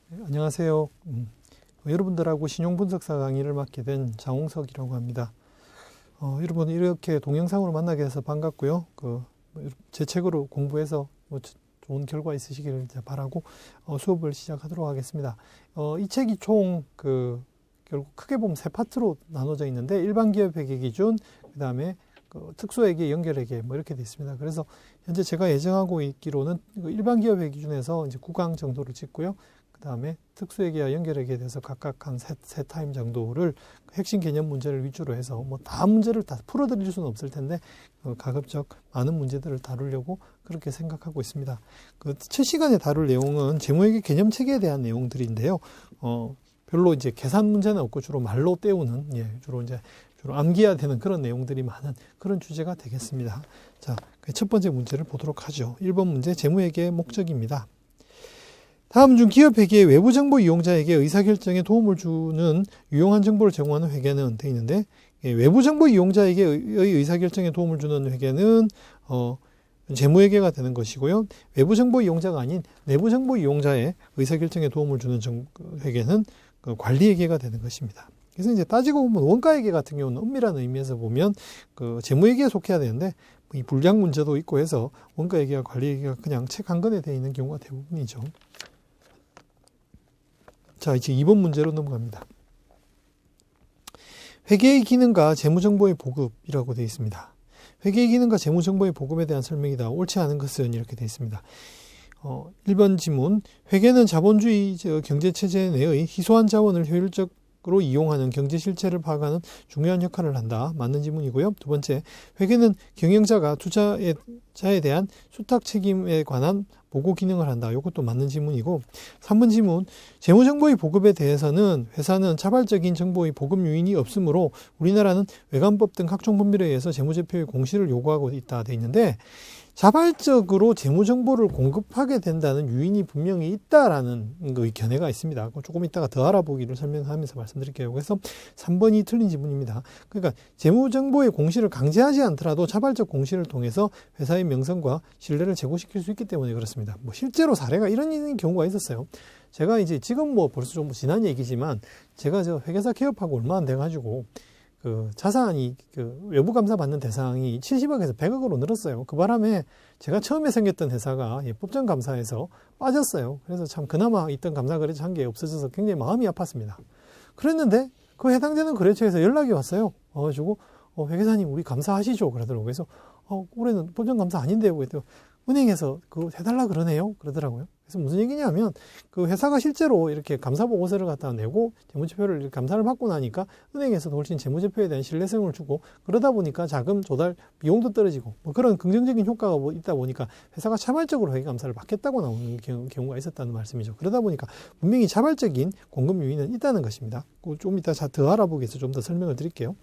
안녕하세요. 여러분들하고 신용분석사 강의를 맡게 된 장홍석이라고 합니다. 여러분 이렇게 동영상으로 만나게 돼서 반갑고요. 제 책으로 공부해서 좋은 결과 있으시기를 바라고 수업을 시작하도록 하겠습니다. 이 책이 총 결국 크게 보면 세 파트로 나눠져 있는데 일반 기업 회계 기준, 그 다음에 특수회계, 연결회계 이렇게 되어 있습니다. 그래서 현재 제가 예정하고 있기로는 일반 기업 회계 기준에서 이제 9강 정도를 찍고요. 그 다음에 특수회계와 연결회계에 대해서 각각 한 세 타임 정도를 핵심 개념 문제를 위주로 해서 다 문제를 다 풀어드릴 수는 없을 텐데 가급적 많은 문제들을 다루려고 그렇게 생각하고 있습니다. 첫 시간에 다룰 내용은 재무회계 개념 체계에 대한 내용들인데요. 별로 이제 계산 문제는 없고 주로 말로 때우는, 주로 암기해야 되는 그런 내용들이 많은 그런 주제가 되겠습니다. 자, 첫 번째 문제를 보도록 하죠. 1번 문제, 재무회계의 목적입니다. 다음 중 기업 회계의 외부 정보 이용자에게 의사결정에 도움을 주는 유용한 정보를 제공하는 회계는 되어 있는데, 외부 정보 이용자에게 의사결정에 도움을 주는 회계는 재무회계가 되는 것이고요. 외부 정보 이용자가 아닌 내부 정보 이용자의 의사결정에 도움을 주는 회계는 관리회계가 되는 것입니다. 그래서 이제 따지고 보면 원가회계 같은 경우는 엄밀한 의미에서 보면 재무회계에 속해야 되는데 이 불량 문제도 있고 해서 원가회계와 관리회계가 그냥 책 한 권에 되어 있는 경우가 대부분이죠. 자, 이제 2번 문제로 넘어갑니다. 회계의 기능과 재무정보의 보급이라고 되어 있습니다. 회계의 기능과 재무정보의 보급에 대한 설명이다. 옳지 않은 것은 이렇게 되어 있습니다. 1번 지문, 회계는 자본주의 경제체제 내의 희소한 자원을 효율적으로 이용하는 경제 실체를 파악하는 중요한 역할을 한다. 맞는 지문이고요. 두 번째, 회계는 경영자가 투자자에 대한 수탁 책임에 관한 보고 기능을 한다. 이것도 맞는 지문이고, 3번 지문, 재무정보의 보급에 대해서는 회사는 자발적인 정보의 보급 요인이 없으므로 우리나라는 외관법 등 각종 법률에 의해서 재무제표의 공시를 요구하고 있다 돼 있는데, 자발적으로 재무정보를 공급하게 된다는 요인이 분명히 있다라는 견해가 있습니다. 조금 이따가 더 알아보기를 설명하면서 말씀드릴게요. 그래서 3번이 틀린 지문입니다. 그러니까 재무정보의 공시를 강제하지 않더라도 자발적 공시를 통해서 회사의 명성과 신뢰를 제고시킬 수 있기 때문에 그렇습니다. 실제로 사례가 이런 경우가 있었어요. 제가 이제 지금 벌써 좀 지난 얘기지만 제가 회계사 개업하고 얼마 안 돼가지고 자산이 외부 감사 받는 대상이 70억에서 100억으로 늘었어요. 그 바람에 제가 처음에 생겼던 회사가 법정 감사에서 빠졌어요. 그래서 참 그나마 있던 감사 거래처 한 개 없어져서 굉장히 마음이 아팠습니다. 그랬는데 그 해당되는 거래처에서 연락이 왔어요. 와가지고 회계사님 우리 감사하시죠 그러더라고요. 그래서 올해는 법정 감사 아닌데요. 그랬더니 은행에서 그거 해달라 그러네요. 그러더라고요. 그래서 무슨 얘기냐면 그 회사가 실제로 이렇게 감사 보고서를 갖다 내고 재무제표를 감사를 받고 나니까 은행에서도 훨씬 재무제표에 대한 신뢰성을 주고 그러다 보니까 자금 조달 비용도 떨어지고 그런 긍정적인 효과가 있다 보니까 회사가 자발적으로 회계감사를 받겠다고 나오는 경우가 있었다는 말씀이죠. 그러다 보니까 분명히 자발적인 공급 요인은 있다는 것입니다. 좀 이따 더 알아보기 위해서 좀 더 설명을 드릴게요.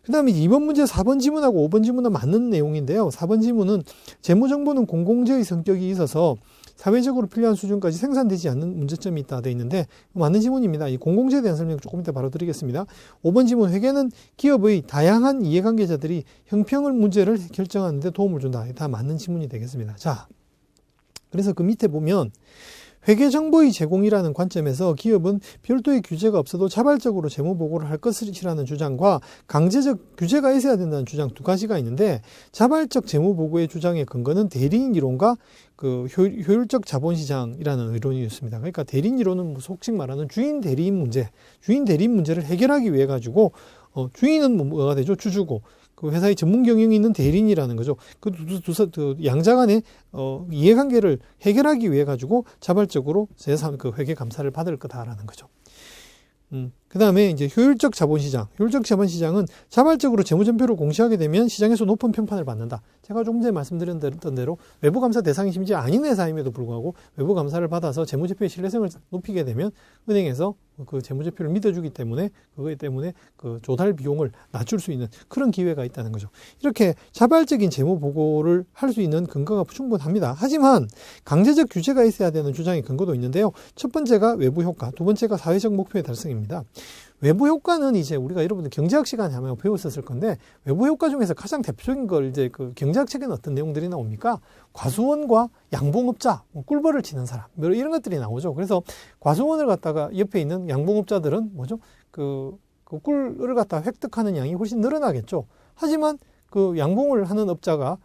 그 다음에 2번 문제 4번 지문하고 5번 지문은 맞는 내용인데요. 4번 지문은 재무정보는 공공재의 성격이 있어서 사회적으로 필요한 수준까지 생산되지 않는 문제점이 있다 되어 있는데 맞는 지문입니다. 이 공공재에 대한 설명 조금 이따 바로 드리겠습니다. 5번 지문, 회계는 기업의 다양한 이해관계자들이 형평을 문제를 결정하는 데 도움을 준다. 다 맞는 지문이 되겠습니다. 자, 그래서 그 밑에 보면 회계정보의 제공이라는 관점에서 기업은 별도의 규제가 없어도 자발적으로 재무보고를 할 것이라는 주장과 강제적 규제가 있어야 된다는 주장 두 가지가 있는데 자발적 재무보고의 주장의 근거는 대리인 이론과 효율적 자본시장이라는 이론이었습니다. 그러니까 대리인 이론은 속칭 말하는 주인 대리인 문제를 해결하기 위해 가지고 주인은 뭐가 되죠? 주주고 회사의 전문 경영이 있는 대리인이라는 거죠. 양자 간의 이해관계를 해결하기 위해 가지고 자발적으로 회계 감사를 받을 거다라는 거죠. 그 다음에 이제 효율적 자본시장은 자발적으로 재무제표를 공시하게 되면 시장에서 높은 평판을 받는다. 제가 조금 전에 말씀드렸던 대로 외부 감사 대상이 심지어 아닌 회사임에도 불구하고 외부 감사를 받아서 재무제표의 신뢰성을 높이게 되면 은행에서 그 재무제표를 믿어주기 때문에 그것 때문에 그 조달 비용을 낮출 수 있는 그런 기회가 있다는 거죠. 이렇게 자발적인 재무 보고를 할 수 있는 근거가 충분합니다. 하지만 강제적 규제가 있어야 되는 주장의 근거도 있는데요. 첫 번째가 외부 효과, 두 번째가 사회적 목표의 달성입니다. 외부 효과는 이제 우리가 여러분들 경제학 시간에 아마 배웠었을 건데, 외부 효과 중에서 가장 대표적인 걸 이제 그 경제학 책에는 어떤 내용들이 나옵니까? 과수원과 양봉업자, 꿀벌을 치는 사람, 이런 것들이 나오죠. 그래서 과수원을 갖다가 옆에 있는 양봉업자들은 뭐죠? 그 꿀을 갖다가 획득하는 양이 훨씬 늘어나겠죠. 하지만 그 양봉을 하는 업자가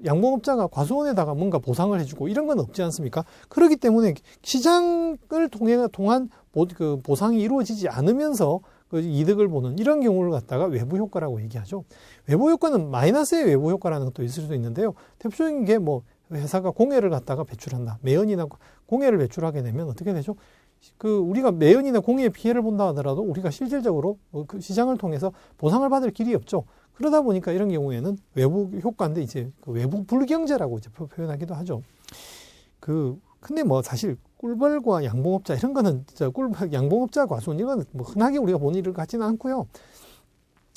양봉업자가 과수원에다가 뭔가 보상을 해주고 이런 건 없지 않습니까? 그렇기 때문에 시장을 통한 보상이 이루어지지 않으면서 그 이득을 보는 이런 경우를 갖다가 외부 효과라고 얘기하죠. 외부 효과는 마이너스의 외부 효과라는 것도 있을 수도 있는데요. 대표적인 게 뭐 회사가 공해를 갖다가 배출한다. 매연이나 공해를 배출하게 되면 어떻게 되죠? 우리가 매연이나 공해의 피해를 본다 하더라도 우리가 실질적으로 그 시장을 통해서 보상을 받을 길이 없죠. 그러다 보니까 이런 경우에는 외부 효과인데 이제 그 외부 불경제라고 이제 표현하기도 하죠. 근데 뭐 사실 꿀벌과 양봉업자 이런 거는 진짜 양봉업자 과수원 이건 뭐 흔하게 우리가 보는 일 같지는 않고요.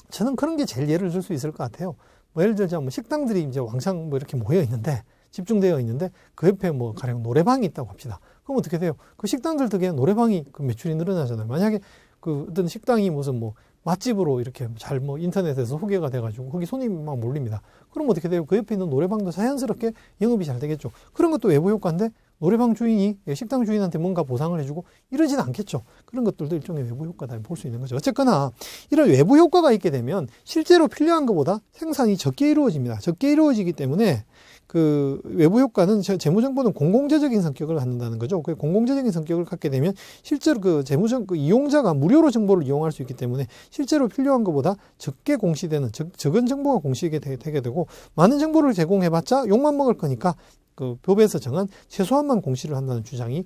저는 그런 게 제일 예를 들 수 있을 것 같아요. 뭐 예를 들자면 식당들이 이제 왕창 뭐 이렇게 모여 있는데 집중되어 있는데 그 옆에 뭐 가령 노래방이 있다고 합시다. 그럼 어떻게 돼요? 그 식당들 덕에 노래방이 그 매출이 늘어나잖아요. 만약에 그 어떤 식당이 무슨 뭐 맛집으로 이렇게 잘 뭐 인터넷에서 소개가 돼가지고 거기 손님이 막 몰립니다. 그럼 어떻게 돼요? 그 옆에 있는 노래방도 자연스럽게 영업이 잘 되겠죠. 그런 것도 외부 효과인데 노래방 주인이 식당 주인한테 뭔가 보상을 해주고 이러진 않겠죠. 그런 것들도 일종의 외부 효과다 볼 수 있는 거죠. 어쨌거나 이런 외부 효과가 있게 되면 실제로 필요한 것보다 생산이 적게 이루어집니다. 적게 이루어지기 때문에 그 외부 효과는 재무정보는 공공재적인 성격을 갖는다는 거죠. 그 공공재적인 성격을 갖게 되면 실제로 그 이용자가 무료로 정보를 이용할 수 있기 때문에 실제로 필요한 것보다 적게 공시되는 적은 정보가 공시되게 되고 많은 정보를 제공해봤자 욕만 먹을 거니까 그 법에서 정한 최소한만 공시를 한다는 주장이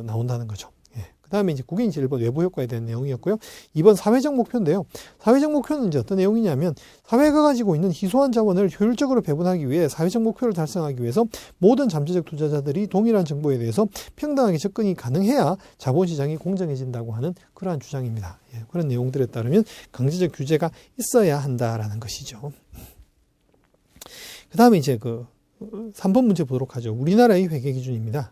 나온다는 거죠. 그 다음에 이제 국인인지 1번 외부 효과에 대한 내용이었고요. 2번 사회적 목표인데요. 사회적 목표는 이제 어떤 내용이냐면 사회가 가지고 있는 희소한 자원을 효율적으로 배분하기 위해 사회적 목표를 달성하기 위해서 모든 잠재적 투자자들이 동일한 정보에 대해서 평등하게 접근이 가능해야 자본시장이 공정해진다고 하는 그러한 주장입니다. 그런 내용들에 따르면 강제적 규제가 있어야 한다라는 것이죠. 그 다음에 이제 3번 문제 보도록 하죠. 우리나라의 회계 기준입니다.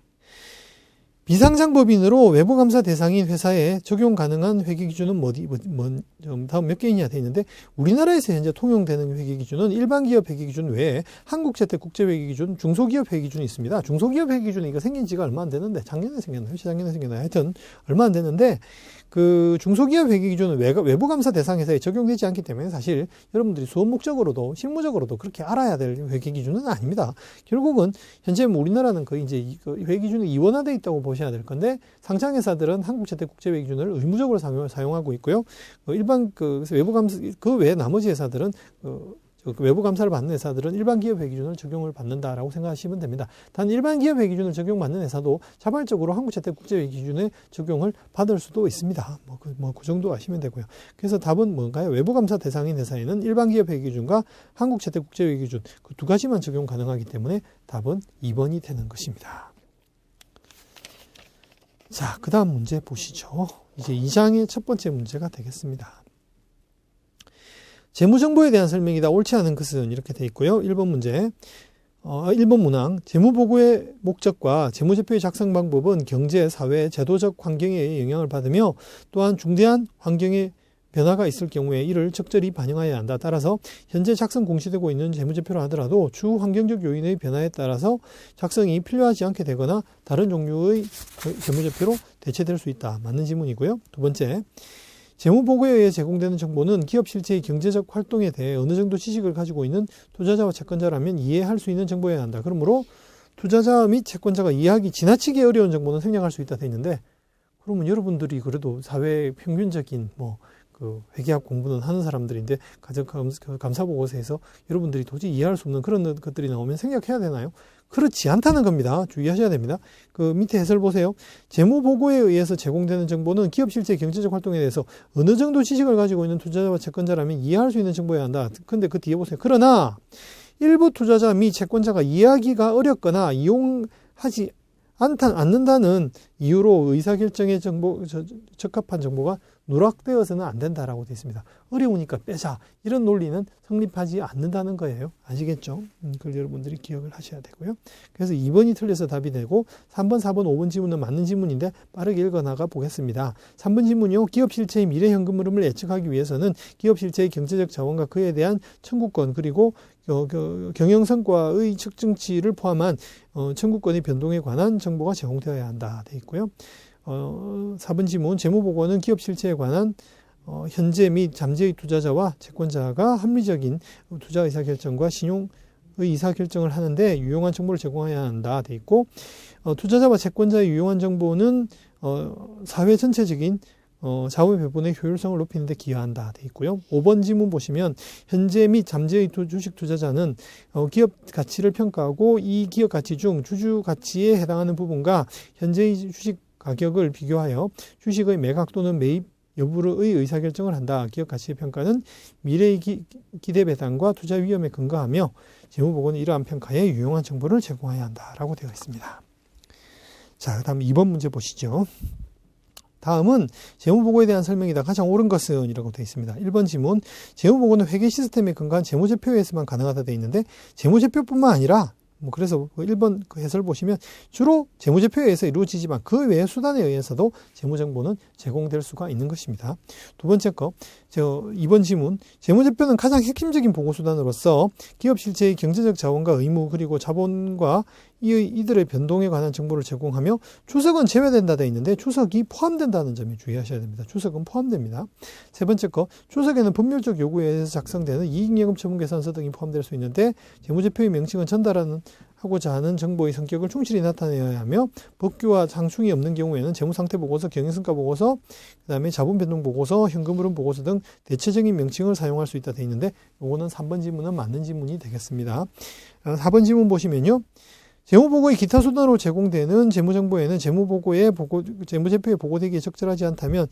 비상장법인으로 외부감사 대상인 회사에 적용 가능한 회계기준은 다음 몇 개이냐 되어 있는데 우리나라에서 현재 통용되는 회계기준은 일반기업 회계기준 외에 한국재택국제회계기준, 중소기업 회계기준이 있습니다. 중소기업 회계기준이 이거 생긴 지가 얼마 안 됐는데 작년에 생겼나요? 하여튼 얼마 안 됐는데 그 중소기업 회계기준은 외부감사 대상 회사에 적용되지 않기 때문에 사실 여러분들이 수업 목적으로도 실무적으로도 그렇게 알아야 될 회계기준은 아닙니다. 결국은 현재 우리나라는 거의 이제 회계기준이 이원화되어 있다고 보셔야 될 건데 상장회사들은 한국재택국제회계기준을 의무적으로 사용하고 있고요. 일반 외부감사 그 외에 나머지 회사들은 외부 감사를 받는 회사들은 일반 기업 회계기준을 적용을 받는다라고 생각하시면 됩니다. 단 일반 기업 회계기준을 적용받는 회사도 자발적으로 한국재택국제회계기준에 적용을 받을 수도 있습니다. 그 정도 아시면 되고요. 그래서 답은 뭔가요? 외부 감사 대상인 회사에는 일반 기업 회계기준과 한국재택국제회계기준 그 두 가지만 적용 가능하기 때문에 답은 2번이 되는 것입니다. 자, 그 다음 문제 보시죠. 이제 2장의 첫 번째 문제가 되겠습니다. 재무정보에 대한 설명이다. 옳지 않은 것은 이렇게 돼 있고요. 1번 문제. 1번 문항. 재무보고의 목적과 재무제표의 작성 방법은 경제, 사회, 제도적 환경에 영향을 받으며 또한 중대한 환경의 변화가 있을 경우에 이를 적절히 반영해야 한다. 따라서 현재 작성 공시되고 있는 재무제표라 하더라도 추후 환경적 요인의 변화에 따라서 작성이 필요하지 않게 되거나 다른 종류의 재무제표로 대체될 수 있다. 맞는 지문이고요. 두 번째. 재무보고에 의해 제공되는 정보는 기업 실체의 경제적 활동에 대해 어느 정도 지식을 가지고 있는 투자자와 채권자라면 이해할 수 있는 정보여야 한다. 그러므로 투자자 및 채권자가 이해하기 지나치게 어려운 정보는 생략할 수 있다 돼 있는데 그러면 여러분들이 그래도 사회 평균적인 회계학 공부는 하는 사람들인데 감사보고서에서 여러분들이 도저히 이해할 수 없는 그런 것들이 나오면 생략해야 되나요? 그렇지 않다는 겁니다. 주의하셔야 됩니다. 그 밑에 해설 보세요. 재무보고에 의해서 제공되는 정보는 기업 실제 경제적 활동에 대해서 어느 정도 지식을 가지고 있는 투자자와 채권자라면 이해할 수 있는 정보여야 한다. 근데 그 뒤에 보세요. 그러나 일부 투자자 및 채권자가 이해하기가 어렵거나 이용하지 않는다는 이유로 의사결정에 적합한 정보가 누락되어서는 안 된다라고 되어 있습니다. 어려우니까 빼자. 이런 논리는 성립하지 않는다는 거예요. 아시겠죠? 그걸 여러분들이 기억을 하셔야 되고요. 그래서 2번이 틀려서 답이 되고 3번, 4번, 5번 지문은 맞는 지문인데 빠르게 읽어나가 보겠습니다. 3번 지문이요. 기업 실체의 미래 현금 흐름을 예측하기 위해서는 기업 실체의 경제적 자원과 그에 대한 청구권 그리고 경영성과의 측정치를 포함한 청구권의 변동에 관한 정보가 제공되어야 한다 되어 있고요. 4번 지문 재무보고는 기업 실체에 관한 현재 및 잠재의 투자자와 채권자가 합리적인 투자 의사결정과 신용의 의사결정을 하는데 유용한 정보를 제공해야 한다 되어 있고 투자자와 채권자의 유용한 정보는 사회 전체적인 자원 배분의 효율성을 높이는 데 기여한다 되어 있고요. 5번 지문 보시면 현재 및 잠재의 주식 투자자는 기업 가치를 평가하고 이 기업 가치 중 주주 가치에 해당하는 부분과 현재의 주식 가격을 비교하여 주식의 매각 또는 매입 여부의 의사결정을 한다. 기업 가치의 평가는 미래의 기대 배당과 투자 위험에 근거하며 재무보고는 이러한 평가에 유용한 정보를 제공해야 한다라고 되어 있습니다. 자, 그다음 2번 문제 보시죠. 다음은 재무보고에 대한 설명이다. 가장 옳은 것은 이라고 되어 있습니다. 1번 지문, 재무보고는 회계 시스템에 근거한 재무제표에서만 가능하다 되어 있는데 재무제표뿐만 아니라 그래서 1번 그 해설 보시면 주로 재무제표에 의해서 이루어지지만 그 외의 수단에 의해서도 재무정보는 제공될 수가 있는 것입니다. 두 번째 거, 2번 지문, 재무제표는 가장 핵심적인 보고수단으로서 기업 실체의 경제적 자원과 의무 그리고 자본과 이들의 변동에 관한 정보를 제공하며 추석은 제외된다 되어 있는데 추석이 포함된다는 점에 주의하셔야 됩니다. 추석은 포함됩니다. 세 번째 거, 추석에는 법률적 요구에 의해서 작성되는 이익예금 처분계산서 등이 포함될 수 있는데 재무제표의 명칭은 전달하고자 하는 정보의 성격을 충실히 나타내어야 하며 법규와 상충이 없는 경우에는 재무상태보고서, 경영성과보고서, 그 다음에 자본변동보고서, 현금흐름 보고서 등 대체적인 명칭을 사용할 수 있다 되어 있는데 요거는 3번 지문은 맞는 지문이 되겠습니다. 4번 지문 보시면요. 재무보고의 기타 수단으로 제공되는 재무정보에는 재무제표에 보고되기에 적절하지 않다면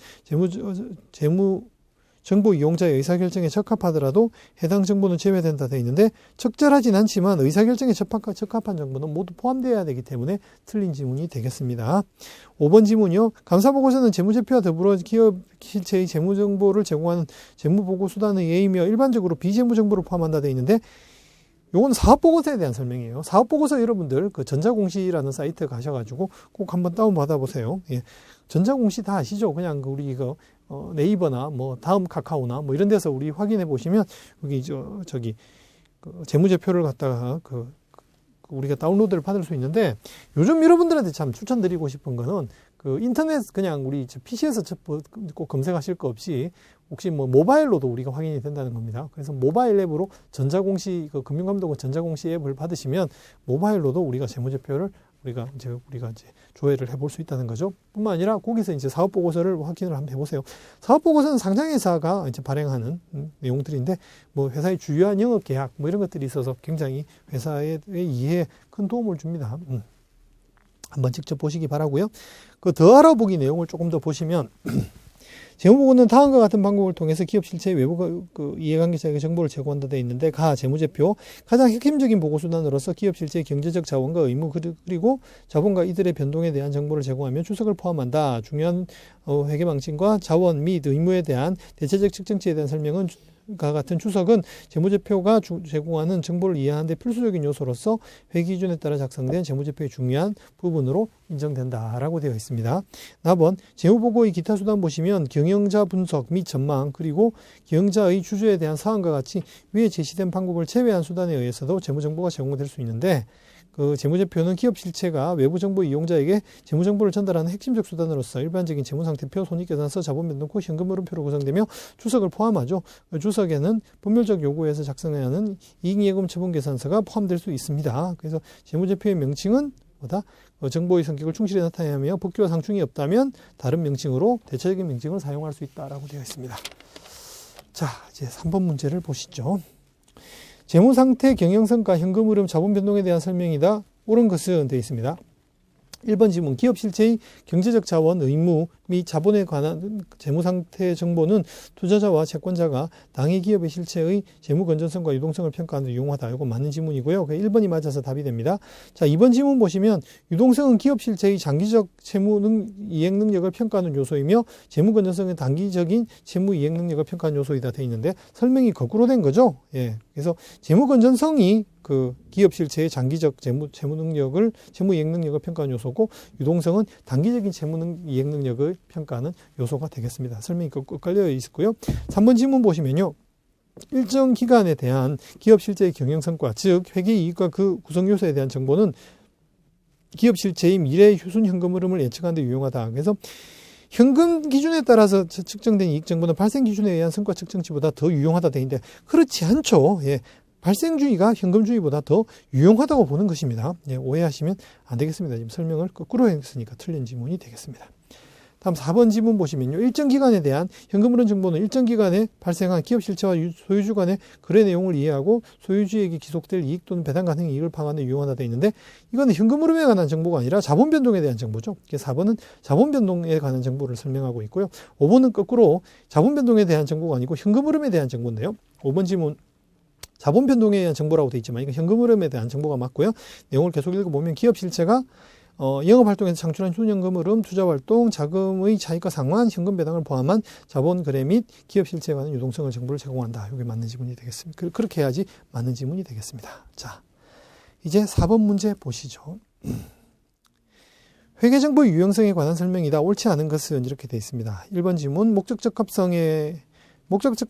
재무정보 이용자의 의사결정에 적합하더라도 해당 정보는 제외된다 되어 있는데 적절하진 않지만 의사결정에 적합한 정보는 모두 포함되어야 되기 때문에 틀린 지문이 되겠습니다. 5번 지문이요. 감사보고서는 재무제표와 더불어 기업 실체의 재무정보를 제공하는 재무보고 수단의 예이며 일반적으로 비재무정보를 포함한다 되어 있는데 요건 사업보고서에 대한 설명이에요. 사업보고서 여러분들 그 전자공시라는 사이트 가셔가지고 꼭 한번 다운받아 보세요. 예. 전자공시 다 아시죠? 그냥 우리 이거 네이버나 뭐 다음 카카오나 뭐 이런 데서 우리 확인해 보시면 여기 저기 재무제표를 갖다가 우리가 다운로드를 받을 수 있는데 요즘 여러분들한테 참 추천드리고 싶은 거는 그 인터넷 그냥 우리 PC에서 꼭 검색하실 거 없이 혹시 뭐 모바일로도 우리가 확인이 된다는 겁니다. 그래서 모바일 앱으로 전자공시 금융감독원 전자공시 앱을 받으시면 모바일로도 우리가 재무제표를 우리가 이제 조회를 해볼 수 있다는 거죠. 뿐만 아니라 거기서 이제 사업보고서를 확인을 한번 해보세요. 사업보고서는 상장회사가 이제 발행하는 내용들인데 뭐 회사의 주요한 영업 계약 뭐 이런 것들이 있어서 굉장히 회사의 이해에 큰 도움을 줍니다. 한번 직접 보시기 바라고요. 그 더 알아보기 내용을 조금 더 보시면 재무보고는 다음과 같은 방법을 통해서 기업 실체의 외부 이해관계자에게 정보를 제공한다 되어 있는데 재무제표 가장 핵심적인 보고수단으로서 기업 실체의 경제적 자원과 의무 그리고 자본과 이들의 변동에 대한 정보를 제공하며 추석을 포함한다. 중요한 회계망신과 자원 및 의무에 대한 대체적 측정치에 대한 설명은 같은 추석은 재무제표가 제공하는 정보를 이해하는 데 필수적인 요소로서 회계기준에 따라 작성된 재무제표의 중요한 부분으로 인정된다라고 되어 있습니다. 4번 재무보고의 기타 수단 보시면 경영자 분석 및 전망 그리고 경영자의 주주에 대한 사항과 같이 위에 제시된 방법을 제외한 수단에 의해서도 재무정보가 제공될 수 있는데 그 재무제표는 기업 실체가 외부 정보 이용자에게 재무정보를 전달하는 핵심적 수단으로서 일반적인 재무상태표, 손익계산서, 자본변동표, 현금흐름표로 구성되며 추석을 포함하죠. 추석에는 법률적 요구에서 작성해야 하는 이익예금 처분계산서가 포함될 수 있습니다. 그래서 재무제표의 명칭은 정보의 성격을 충실히 나타내야 하며 법규와 상충이 없다면 다른 명칭으로 대체적인 명칭을 사용할 수 있다라고 되어 있습니다. 자, 이제 3번 문제를 보시죠. 재무상태, 경영성과 현금흐름, 자본변동에 대한 설명이다. 옳은 것은 되어 있습니다. 1번 지문, 기업 실체의 경제적 자원, 의무 및 자본에 관한 재무상태 정보는 투자자와 채권자가 당해 기업의 실체의 재무 건전성과 유동성을 평가하는 데 유용하다. 이거 맞는 지문이고요. 1번이 맞아서 답이 됩니다. 자, 2번 지문 보시면 유동성은 기업 실체의 장기적 채무 이행 능력을 평가하는 요소이며 재무 건전성은 단기적인 채무 이행 능력을 평가하는 요소이다 돼 있는데 설명이 거꾸로 된 거죠. 예. 그래서 재무 건전성이 그 기업 실체의 장기적 채무 이행 능력을 평가하는 요소고 유동성은 단기적인 채무 이행 능력을 평가하는 요소가 되겠습니다. 설명이 엇갈려 있고요. 3번 지문 보시면요. 일정 기간에 대한 기업 실체의 경영 성과, 즉 회계 이익과 그 구성 요소에 대한 정보는 기업 실체의 미래 효순 현금 흐름을 예측하는 데 유용하다. 그래서 현금 기준에 따라서 측정된 이익 정보는 발생 기준에 의한 성과 측정치보다 더 유용하다 돼 있는데 그렇지 않죠. 예. 발생주의가 현금주의보다 더 유용하다고 보는 것입니다. 예, 오해하시면 안 되겠습니다. 지금 설명을 거꾸로 했으니까 틀린 지문이 되겠습니다. 다음 4번 지문 보시면요. 일정 기간에 대한 현금 흐름 정보는 일정 기간에 발생한 기업 실체와 소유주 간의 거래 내용을 이해하고 소유주에게 기속될 이익 또는 배당 가능 이익을 파악하는 데 유용하다 되어 있는데 이거는 현금 흐름에 관한 정보가 아니라 자본 변동에 대한 정보죠. 4번은 자본 변동에 관한 정보를 설명하고 있고요. 5번은 거꾸로 자본 변동에 대한 정보가 아니고 현금 흐름에 대한 정보인데요. 5번 지문 자본 변동에 대한 정보라고 되어 있지만 이건 현금 흐름에 대한 정보가 맞고요. 내용을 계속 읽어보면 기업 실체가 영업활동에서 창출한 순현금 흐름, 투자활동, 자금의 차익과 상환, 현금 배당을 포함한 자본 거래 및 기업 실체에 관한 유동성을 정보를 제공한다. 이게 맞는 지문이 되겠습니다. 그렇게 해야지 맞는 지문이 되겠습니다. 자, 이제 4번 문제 보시죠. 회계정보의 유용성에 관한 설명이다. 옳지 않은 것은 이렇게 되어 있습니다. 1번 지문, 목적적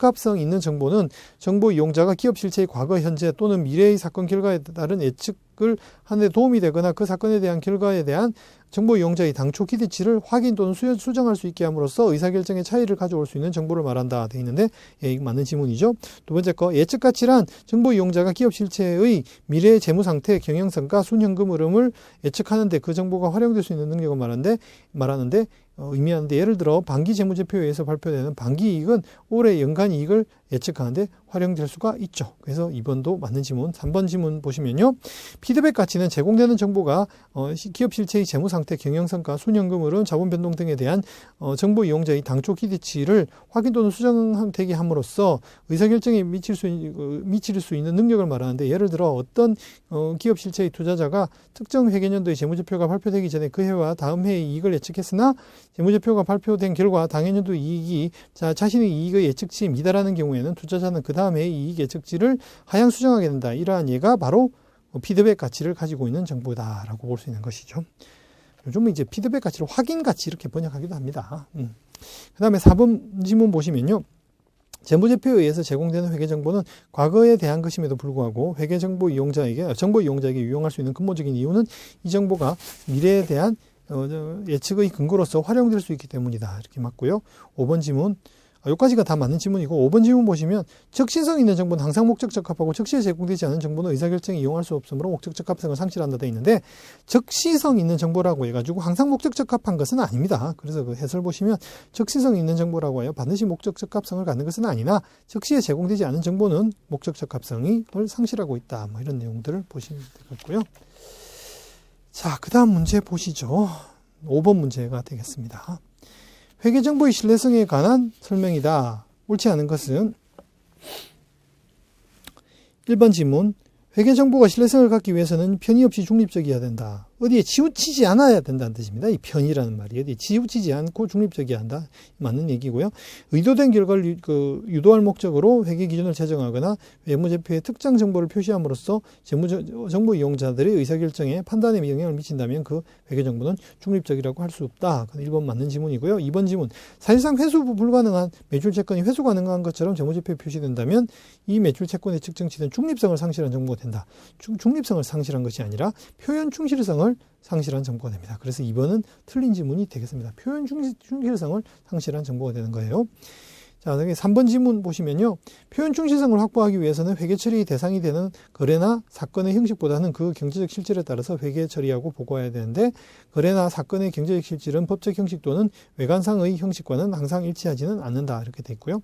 합성 있는 정보는 정보 이용자가 기업 실체의 과거, 현재 또는 미래의 사건 결과에 따른 예측을 하는 데 도움이 되거나 그 사건에 대한 결과에 대한 정보 이용자의 당초 기대치를 확인 또는 수정할 수 있게 함으로써 의사결정의 차이를 가져올 수 있는 정보를 말한다 되어 있는데 예, 이거 맞는 지문이죠. 두 번째 거 예측 가치란 정보 이용자가 기업 실체의 미래 재무 상태, 경영성과 순현금 흐름을 예측하는 데 그 정보가 활용될 수 있는 능력을 말하는데 의미하는데 예를 들어 반기 재무제표에서 발표되는 반기 이익은 올해 연간 이익을 예측하는데 활용될 수가 있죠. 그래서 2번도 맞는 지문. 3번 지문 보시면요. 피드백 가치는 제공되는 정보가 기업 실체의 재무 상태, 경영성과 순현금 흐름, 자본 변동 등에 대한 정보 이용자의 당초 기대치를 확인 또는 수정되게 함으로써 의사결정에 미칠 수 있는 능력을 말하는데 예를 들어 어떤 기업 실체의 투자자가 특정 회계년도의 재무제표가 발표되기 전에 그 해와 다음 해의 이익을 예측했으나 재무제표가 발표된 결과 당해년도 이익이 자신의 이익의 예측치에 미달하는 경우에는 투자자는 그 다음 해의 이익 예측치를 하향 수정하게 된다. 이러한 예가 바로 피드백 가치를 가지고 있는 정보다라고 볼 수 있는 것이죠. 요즘은 이제 피드백 가치를 확인 가치 이렇게 번역하기도 합니다. 그 다음에 4번 지문 보시면요. 재무제표에 의해서 제공되는 회계정보는 과거에 대한 것임에도 불구하고 정보 이용자에게 유용할 수 있는 근본적인 이유는 이 정보가 미래에 대한 예측의 근거로서 활용될 수 있기 때문이다. 이렇게 맞고요. 5번 지문. 여기까지가 다 맞는 지문이고 5번 지문 보시면 적시성 있는 정보는 항상 목적적합하고 적시에 제공되지 않은 정보는 의사결정에 이용할 수 없으므로 목적적합성을 상실한다 돼 있는데 적시성 있는 정보라고 해가지고 항상 목적적합한 것은 아닙니다. 그래서 그 해설 보시면 적시성 있는 정보라고 해요. 반드시 목적적합성을 갖는 것은 아니나 적시에 제공되지 않은 정보는 목적적합성을 상실하고 있다. 뭐 이런 내용들을 보시면 되겠고요. 자, 그 다음 문제 보시죠. 5번 문제가 되겠습니다. 회계정보의 신뢰성에 관한 설명이다. 옳지 않은 것은 1번 지문 회계정보가 신뢰성을 갖기 위해서는 편의 없이 중립적이어야 된다. 어디에 치우치지 않아야 된다는 뜻입니다. 이 편이라는 말이 어디에 치우치지 않고 중립적이어야 한다. 맞는 얘기고요. 의도된 결과를 유도할 목적으로 회계 기준을 제정하거나 외무제표에 특정 정보를 표시함으로써 정보 이용자들의 의사결정에 판단에 영향을 미친다면 그 회계정보는 중립적이라고 할 수 없다. 1번 맞는 지문이고요. 2번 지문 사실상 회수 불가능한 매출채권이 회수 가능한 것처럼 재무제표에 표시된다면 이 매출채권의 측정치는 중립성을 상실한 정보가 된다. 중립성을 상실한 것이 아니라 표현 충실성을 상실한 정보가 됩니다. 그래서 2번은 틀린 지문이 되겠습니다. 표현 충실성을 상실한 정보가 되는 거예요. 자, 3번 지문 보시면요. 표현 충실성을 확보하기 위해서는 회계 처리 대상이 되는 거래나 사건의 형식보다는 그 경제적 실질에 따라서 회계 처리하고 보고해야 되는데 거래나 사건의 경제적 실질은 법적 형식 또는 외관상의 형식과는 항상 일치하지는 않는다. 이렇게 돼 있고요.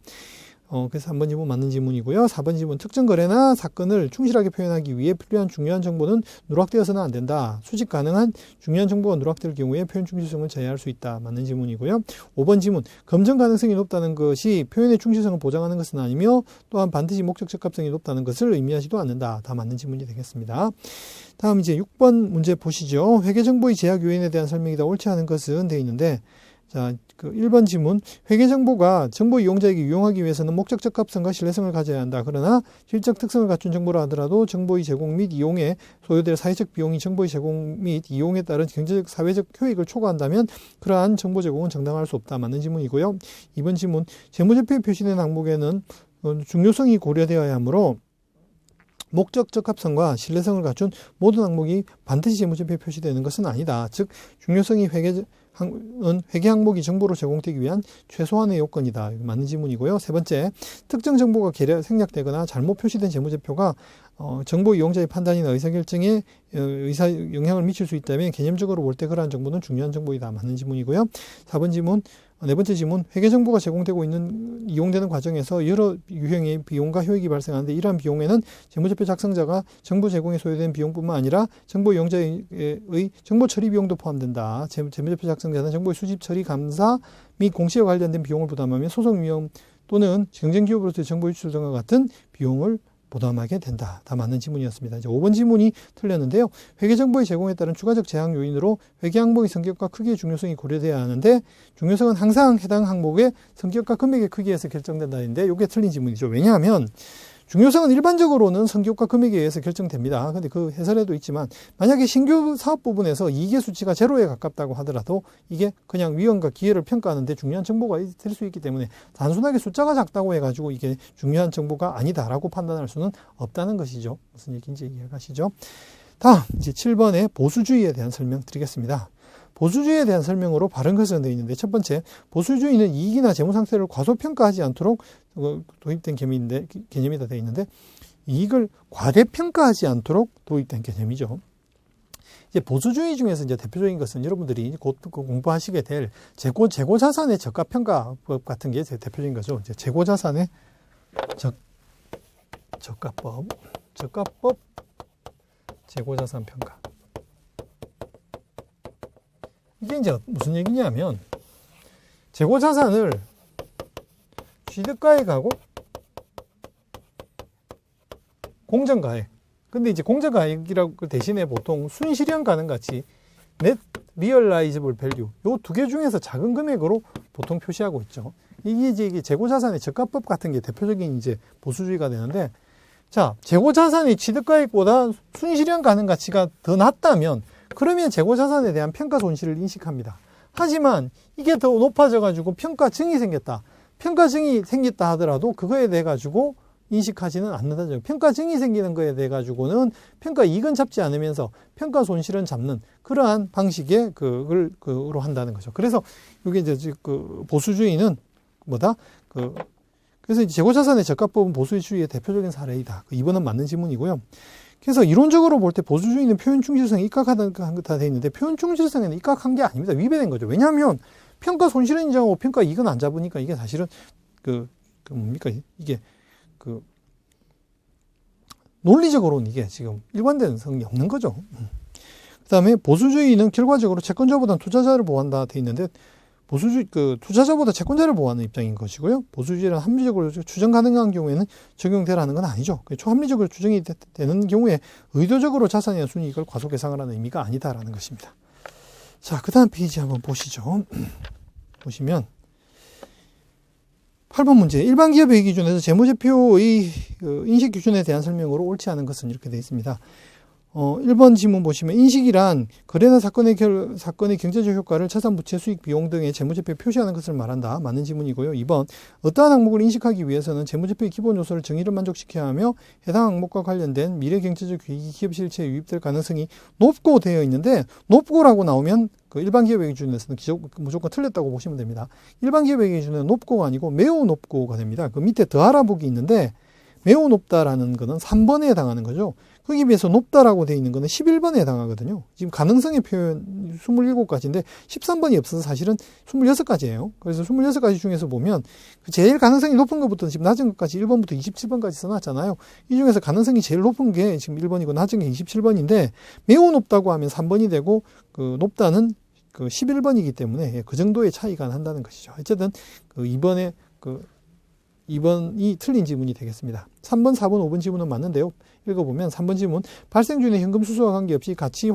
그래서 3번 지문 맞는 지문이고요. 4번 지문 특정 거래나 사건을 충실하게 표현하기 위해 필요한 중요한 정보는 누락되어서는 안 된다. 수집 가능한 중요한 정보가 누락될 경우에 표현 충실성을 제외할 수 있다. 맞는 지문이고요. 5번 지문 검증 가능성이 높다는 것이 표현의 충실성을 보장하는 것은 아니며 또한 반드시 목적 적합성이 높다는 것을 의미하지도 않는다. 다 맞는 지문이 되겠습니다. 다음 이제 6번 문제 보시죠. 회계정보의 제약 요인에 대한 설명이다. 옳지 않은 것은 되어 있는데 자, 1번 지문. 회계정보가 정보 이용자에게 유용하기 위해서는 목적 적합성과 신뢰성을 가져야 한다. 그러나 실적 특성을 갖춘 정보라 하더라도 정보의 제공 및 이용에 소요될 사회적 비용이 정보의 제공 및 이용에 따른 경제적, 사회적 효익을 초과한다면 그러한 정보 제공은 정당화할 수 없다. 맞는 지문이고요. 2번 지문. 재무제표에 표시된 항목에는 중요성이 고려되어야 하므로 목적 적합성과 신뢰성을 갖춘 모든 항목이 반드시 재무제표에 표시되는 것은 아니다. 즉 중요성이 회계 항목이 정보로 제공되기 위한 최소한의 요건이다. 맞는 지문이고요. 세 번째, 특정 정보가 생략되거나 잘못 표시된 재무제표가 정보 이용자의 판단이나 의사결정에 영향을 미칠 수 있다면 개념적으로 볼 때 그러한 정보는 중요한 정보이다. 맞는 지문이고요. 4번 지문. 네 번째 지문. 회계정보가 제공되고 이용되는 과정에서 여러 유형의 비용과 효익이 발생하는데 이러한 비용에는 재무제표 작성자가 정보 제공에 소요된 비용뿐만 아니라 정보 이용자의 정보 처리 비용도 포함된다. 재무제표 작성자는 정보의 수집, 처리, 감사 및 공시와 관련된 비용을 부담하며 소송 위험 또는 경쟁기업으로서의 정보 유출 등과 같은 비용을 부담하게 된다. 다 맞는 지문이었습니다. 이제 5번 지문이 틀렸는데요. 회계정보의 제공에 따른 추가적 제약 요인으로 회계항목의 성격과 크기의 중요성이 고려돼야 하는데 중요성은 항상 해당 항목의 성격과 금액의 크기에서 결정된다는데 이게 틀린 지문이죠. 왜냐하면 중요성은 일반적으로는 성격과 금액에 의해서 결정됩니다. 근데 그 해설에도 있지만 만약에 신규 사업 부분에서 이익의 수치가 제로에 가깝다고 하더라도 이게 그냥 위험과 기회를 평가하는데 중요한 정보가 될 수 있기 때문에 단순하게 숫자가 작다고 해가지고 이게 중요한 정보가 아니다라고 판단할 수는 없다는 것이죠. 무슨 얘기인지 이해가시죠? 다음 이제 7번의 보수주의에 대한 설명 드리겠습니다. 보수주의에 대한 설명으로 바른 것은 되어 있는데 첫 번째, 보수주의는 이익이나 재무 상태를 과소평가하지 않도록 도입된 개념이다 되어 있는데 이익을 과대평가하지 않도록 도입된 개념이죠. 이제 보수주의 중에서 이제 대표적인 것은 여러분들이 곧 공부하시게 될 재고자산의 저가평가법 같은 게 대표적인 거죠. 이제 재고자산의 저가법, 재고자산 평가. 이게 이제 무슨 얘기냐면 재고자산을 취득가액하고 공정가액. 근데 이제 공정가액이라고 대신에 보통 순실현 가능가치, net realizable value 요 두 개 중에서 작은 금액으로 보통 표시하고 있죠. 이게 재고자산의 저가법 같은 게 대표적인 이제 보수주의가 되는데 자, 재고자산이 취득가액보다 순실현 가능가치가 더 낮다면 그러면 재고자산에 대한 평가 손실을 인식합니다. 하지만 이게 더 높아져가지고 평가증이 생겼다. 평가증이 생겼다 하더라도 그거에 대해 가지고 인식하지는 않는다죠. 평가증이 생기는 거에 대해 가지고는 평가 이익은 잡지 않으면서 평가 손실은 잡는 그러한 방식의 그로 한다는 거죠. 그래서 이게 이제 보수주의는 뭐다? 그래서 이제 재고자산의 저가법은 보수주의의 대표적인 사례이다. 2번은 맞는 지문이고요. 그래서 이론적으로 볼 때 보수주의는 표현 충실성이 입각하다 돼 있는데 표현 충실성에는 입각한 게 아닙니다. 위배된 거죠. 왜냐하면 평가 손실은 인정하고 평가 이익은 안 잡으니까 이게 사실은 뭡니까? 이게 논리적으로는 이게 지금 일관된 성이 없는 거죠. 그 다음에 보수주의는 결과적으로 채권자보다는 투자자를 보호한다 돼 있는데 투자자보다 채권자를 보호하는 입장인 것이고요. 보수주의는 합리적으로 추정 가능한 경우에는 적용되라는 건 아니죠. 초합리적으로 추정이 되는 경우에 의도적으로 자산이나 순이익을 과소계상을 하는 의미가 아니다라는 것입니다. 자, 그 다음 페이지 한번 보시죠. 보시면 8번 문제. 일반 기업의 기준에서 재무제표의 인식 기준에 대한 설명으로 옳지 않은 것은 이렇게 되어 있습니다. 1번 지문 보시면 인식이란 거래나 사건의 경제적 효과를 자산, 부채, 수익, 비용 등의 재무제표에 표시하는 것을 말한다. 맞는 지문이고요. 2번 어떠한 항목을 인식하기 위해서는 재무제표의 기본 요소를 정의를 만족시켜야 하며 해당 항목과 관련된 미래 경제적 이익이 기업 실체에 유입될 가능성이 높고 되어 있는데 높고라고 나오면 일반 기업의 기준에서는 무조건 틀렸다고 보시면 됩니다. 일반 기업의 기준은 높고가 아니고 매우 높고가 됩니다. 그 밑에 더 알아보기 있는데 매우 높다라는 거는 3번에 해당하는 거죠. 흑에 비해서 높다라고 되어 있는 거는 11번에 해당하거든요. 지금 가능성의 표현 27가지인데 13번이 없어서 사실은 26가지예요. 그래서 26가지 중에서 보면 제일 가능성이 높은 것부터 지금 낮은 것까지 1번부터 27번까지 써놨잖아요. 이 중에서 가능성이 제일 높은 게 지금 1번이고 낮은 게 27번인데 매우 높다고 하면 3번이 되고 그 높다는 그 11번이기 때문에 그 정도의 차이가 난다는 것이죠. 어쨌든 그 2번이 틀린 지문이 되겠습니다. 3번, 4번, 5번 지문은 맞는데요. 읽어보면 3번 지문, 발생 중에 현금 수수와 관계없이 가치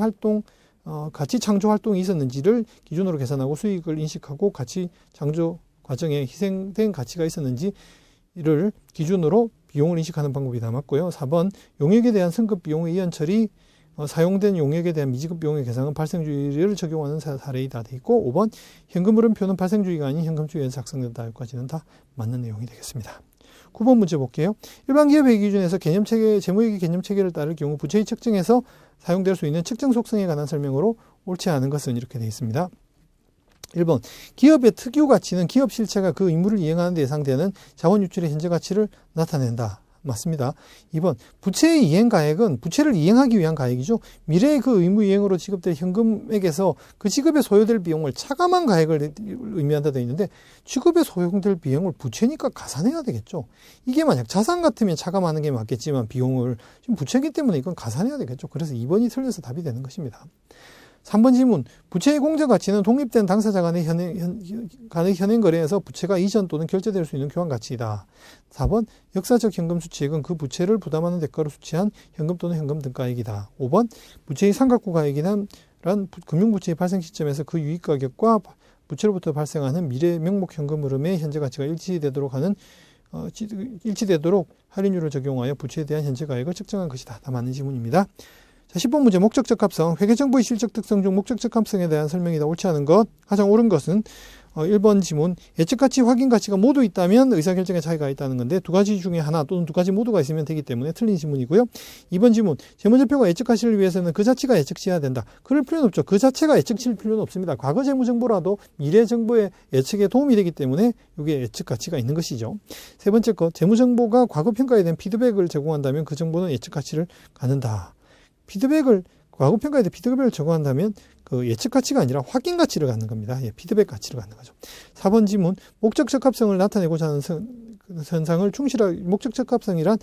창조 활동이 있었는지를 기준으로 계산하고 수익을 인식하고 가치 창조 과정에 희생된 가치가 있었는지를 기준으로 비용을 인식하는 방법이 남았고요. 4번, 용역에 대한 승급 비용의 이연 처리, 사용된 용역에 대한 미지급 비용의 계산은 발생주의를 적용하는 사례이다 돼 있고, 5번 현금 흐름표는 발생주의가 아닌 현금주의에서 작성된다. 여기까지는 다 맞는 내용이 되겠습니다. 9번 문제 볼게요. 일반 기업 회계 기준에서 개념체계, 재무회계 개념체계를 따를 경우 부채의 측정에서 사용될 수 있는 측정 속성에 관한 설명으로 옳지 않은 것은 이렇게 되어 있습니다. 1번 기업의 특유 가치는 기업 실체가 그 의무를 이행하는 데 예상되는 자원 유출의 현재 가치를 나타낸다. 맞습니다. 2번 부채의 이행 가액은 부채를 이행하기 위한 가액이죠. 미래의 그 의무 이행으로 지급될 현금액에서 그 지급에 소요될 비용을 차감한 가액을 의미한다 되어 있는데, 지급에 소요될 비용을 부채니까 가산해야 되겠죠. 이게 만약 자산 같으면 차감하는 게 맞겠지만 비용을 지금 부채이기 때문에 이건 가산해야 되겠죠. 그래서 2번이 틀려서 답이 되는 것입니다. 3번 질문, 부채의 공제 가치는 독립된 당사자 간의 현행 거래에서 부채가 이전 또는 결제될 수 있는 교환 가치이다. 4번, 역사적 현금 수취액은 그 부채를 부담하는 대가로 수취한 현금 또는 현금 등가액이다. 5번, 부채의 삼각구 가액이란 금융부채의 발생 시점에서 그 유입 가격과 부채로부터 발생하는 미래 명목 현금 흐름의 현재 가치가 일치되도록 할인율을 적용하여 부채에 대한 현재 가액을 측정한 것이다. 다 맞는 지문입니다. 자, 10번 문제, 목적적 합성. 회계정보의 실적 특성 중 목적적 합성에 대한 설명이다. 옳지 않은 것. 가장 옳은 것은 1번 지문, 예측가치, 확인가치가 모두 있다면 의사결정에 차이가 있다는 건데, 두 가지 중에 하나 또는 두 가지 모두가 있으면 되기 때문에 틀린 지문이고요. 2번 지문, 재무제표가 예측가치를 위해서는 그 자체가 예측치해야 된다. 그럴 필요는 없죠. 그 자체가 예측치일 필요는 없습니다. 과거 재무정보라도 미래 정보의 예측에 도움이 되기 때문에 이게 예측가치가 있는 것이죠. 세 번째 것, 재무정보가 과거 평가에 대한 피드백을 제공한다면 그 정보는 예측가치를 갖는다. 과거 평가에 대해 피드백을 적용한다면 그 예측 가치가 아니라 확인 가치를 갖는 겁니다. 피드백 가치를 갖는 거죠. 4번 지문, 목적적 합성을 나타내고자 하는 현상을 목적적 합성이란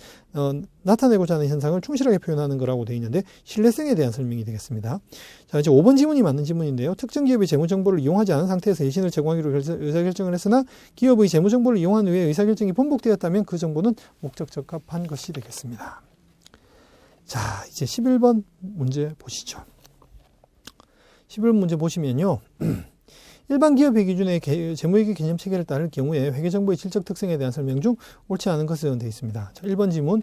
나타내고자 하는 현상을 충실하게 표현하는 거라고 되어 있는데, 신뢰성에 대한 설명이 되겠습니다. 자, 이제 5번 지문이 맞는 지문인데요. 특정 기업의 재무정보를 이용하지 않은 상태에서 예신을 제공하기로 의사결정을 했으나 기업의 재무정보를 이용한 후에 의사결정이 번복되었다면 그 정보는 목적적합한 것이 되겠습니다. 자, 이제 11번 문제 보시죠. 11번 문제 보시면요. 일반 기업 회계 기준의 재무회계 개념 체계를 따를 경우에 회계정보의 질적 특성에 대한 설명 중 옳지 않은 것은 되어 있습니다. 자, 1번 지문.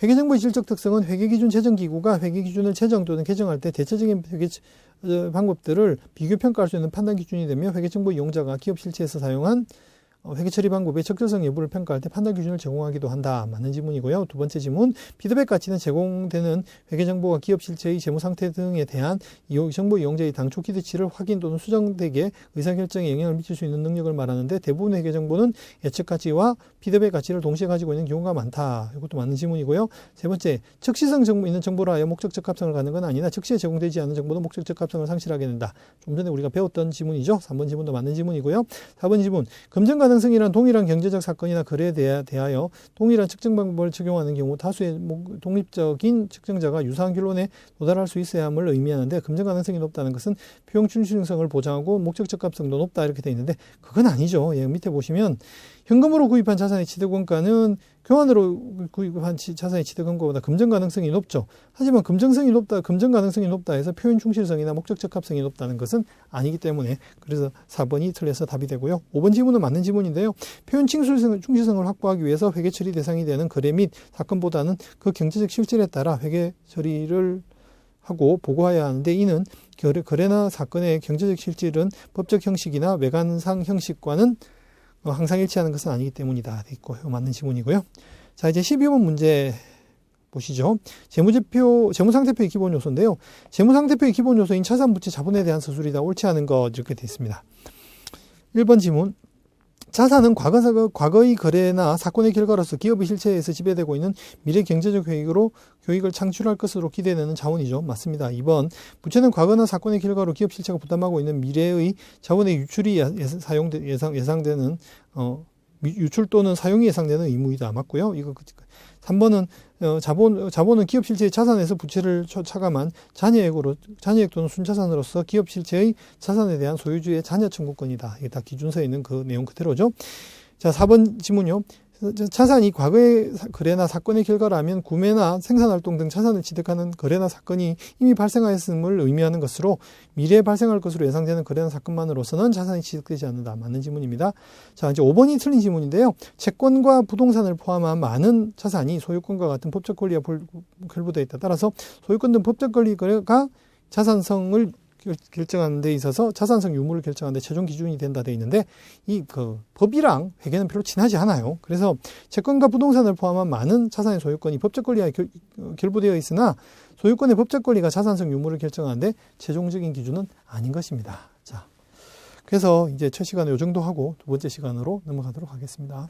회계정보의 질적 특성은 회계기준 제정기구가 회계기준을 제정 또는 개정할 때 대체적인 회계 방법들을 비교평가할 수 있는 판단 기준이 되며 회계정보 이용자가 기업 실체에서 사용한 회계처리 방법의 적절성 여부를 평가할 때 판단 기준을 제공하기도 한다. 맞는 지문이고요. 두 번째 지문, 피드백 가치는 제공되는 회계정보와 기업 실체의 재무상태 등에 대한 정보 이용자의 당초 기대치를 확인 또는 수정되게 의사결정에 영향을 미칠 수 있는 능력을 말하는데, 대부분의 회계정보는 예측 가치와 피드백 가치를 동시에 가지고 있는 경우가 많다. 이것도 맞는 지문이고요. 세 번째, 즉시성 있는 정보라 하여 목적적 합성을 갖는 건 아니나 즉시에 제공되지 않는 정보도 목적적 합성을 상실하게 된다. 좀 전에 우리가 배웠던 지문이죠. 3번 지문도 맞는 지문이고요. 4번 지문, 검증 가능성이란 동일한 경제적 사건이나 거래에 대하여 동일한 측정 방법을 적용하는 경우 다수의 독립적인 측정자가 유사한 결론에 도달할 수 있어야 함을 의미하는데, 검증 가능성이 높다는 것은 표용 충실성을 보장하고 목적적 합성도 높다 이렇게 되어 있는데, 그건 아니죠. 밑에 보시면 현금으로 구입한 자산의 취득원가는 교환으로 구입한 자산의 취득원가보다 검증 가능성이 높죠. 하지만 검증 가능성이 높다 해서 표현 충실성이나 목적적 합성이 높다는 것은 아니기 때문에, 그래서 4번이 틀려서 답이 되고요. 5번 지문은 맞는 지문인데요. 표현 충실성을 확보하기 위해서 회계 처리 대상이 되는 거래 및 사건보다는 그 경제적 실질에 따라 회계 처리를 하고 보고해야 하는데, 이는 거래나 사건의 경제적 실질은 법적 형식이나 외관상 형식과는 항상 일치하는 것은 아니기 때문이다. 있고 맞는 지문이고요. 자, 이제 12번 문제 보시죠. 재무상태표의 기본 요소인데요. 재무상태표의 기본 요소인 차산부채 자본에 대한 서술이다. 옳지 않은 것 이렇게 되어 있습니다. 1번 지문. 자산은 과거의 거래나 사건의 결과로서 기업의 실체에서 지배되고 있는 미래 경제적 교익을 창출할 것으로 기대되는 자원이죠. 맞습니다. 2번, 부채는 과거나 사건의 결과로 기업 실체가 부담하고 있는 미래의 자원의 유출이 예상되는 유출 또는 사용이 예상되는 의무이다. 맞고요. 3번은 자본은 기업 실체의 자산에서 부채를 차감한 잔여액 또는 순자산으로서 기업 실체의 자산에 대한 소유주의 잔여 청구권이다. 이게 다 기준서에 있는 그 내용 그대로죠. 자, 4번 지문요. 자산이 과거의 거래나 사건의 결과라면 구매나 생산활동 등 자산을 취득하는 거래나 사건이 이미 발생하였음을 의미하는 것으로 미래에 발생할 것으로 예상되는 거래나 사건만으로서는 자산이 취득되지 않는다. 맞는 지문입니다. 자, 이제 5번이 틀린 지문인데요. 채권과 부동산을 포함한 많은 자산이 소유권과 같은 법적 권리와 결부되어 있다. 따라서 소유권 등 법적 권리가 자산성을 결정하는 데 있어서 자산성 유무를 결정하는 데 최종 기준이 된다 돼 있는데 법이랑 회계는 별로 친하지 않아요. 그래서 채권과 부동산을 포함한 많은 자산의 소유권이 법적 권리와 결부되어 있으나 소유권의 법적 권리가 자산성 유무를 결정하는데 최종적인 기준은 아닌 것입니다. 자, 그래서 이제 첫 시간은 이 정도 하고 두 번째 시간으로 넘어가도록 하겠습니다.